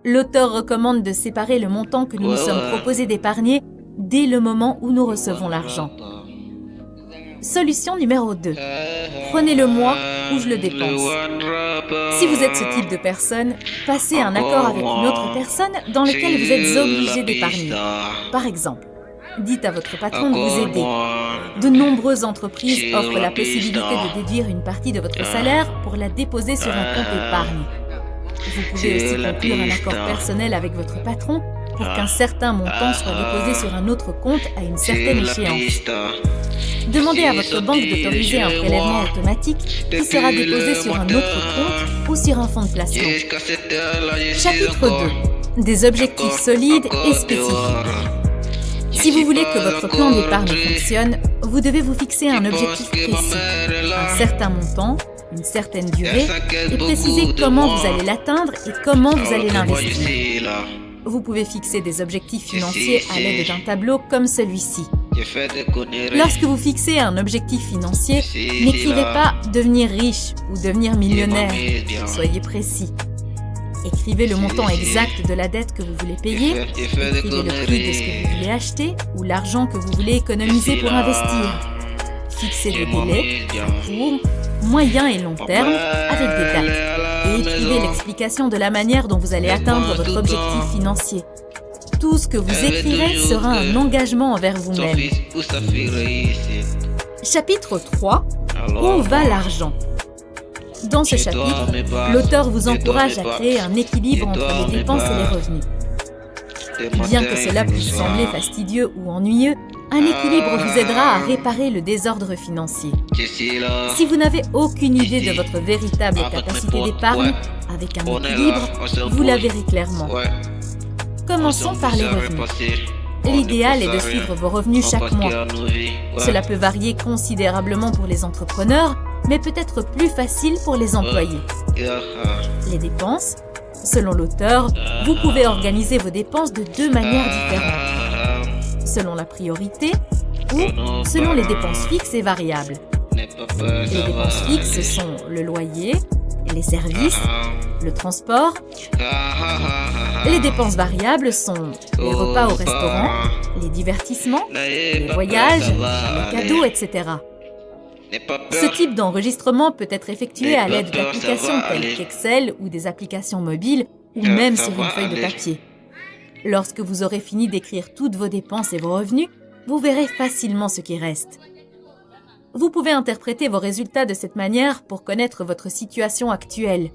L'auteur recommande de séparer le montant que nous nous sommes proposé d'épargner dès le moment où nous recevons l'argent. Solution numéro 2. Prenez le mois où je le dépense. Si vous êtes ce type de personne, passez un accord avec une autre personne dans lequel vous êtes obligé d'épargner. Par exemple, dites à votre patron de vous aider. De nombreuses entreprises offrent la possibilité de déduire une partie de votre salaire pour la déposer sur un compte épargne. Vous pouvez aussi conclure un accord personnel avec votre patron pour qu'un certain montant soit déposé sur un autre compte à une certaine échéance. Demandez à votre banque d'autoriser un prélèvement automatique qui sera déposé sur un autre compte ou sur un fonds de placement. Chapitre 2. Des objectifs solides et spécifiques. Si vous voulez que votre plan d'épargne fonctionne, vous devez vous fixer un objectif précis, un certain montant, une certaine durée, et préciser comment vous allez l'atteindre et comment vous allez l'investir. Vous pouvez fixer des objectifs financiers à l'aide d'un tableau comme celui-ci. Lorsque vous fixez un objectif financier, n'écrivez pas « devenir riche » ou « devenir millionnaire ». Soyez précis. Écrivez le montant exact de la dette que vous voulez payer, écrivez le prix de ce que vous voulez acheter ou l'argent que vous voulez économiser pour investir. Fixez des délais à court, moyen et long terme avec des dates et écrivez l'explication de la manière dont vous allez atteindre votre objectif financier. Tout ce que vous écrirez sera un engagement envers vous-même. Chapitre 3. Où va l'argent ? Dans ce chapitre, l'auteur vous encourage à créer un équilibre entre les dépenses et les revenus. Bien que cela puisse sembler fastidieux ou ennuyeux, un équilibre vous aidera à réparer le désordre financier. Si vous n'avez aucune idée de votre véritable capacité d'épargne, avec un équilibre, vous la verrez clairement. Commençons par les revenus. L'idéal est de suivre vos revenus chaque mois. Cela peut varier considérablement pour les entrepreneurs, mais peut être plus facile pour les employés. Les dépenses. Selon l'auteur, vous pouvez organiser vos dépenses de deux manières différentes. Selon la priorité ou selon les dépenses fixes et variables. Les dépenses fixes sont le loyer, les services, le transport. Les dépenses variables sont les repas au restaurant, les divertissements, les voyages, les cadeaux, etc. Ce type d'enregistrement peut être effectué à l'aide d'applications telles qu'Excel ou des applications mobiles ou même sur une feuille de papier. Lorsque vous aurez fini d'écrire toutes vos dépenses et vos revenus, vous verrez facilement ce qui reste. Vous pouvez interpréter vos résultats de cette manière pour connaître votre situation actuelle.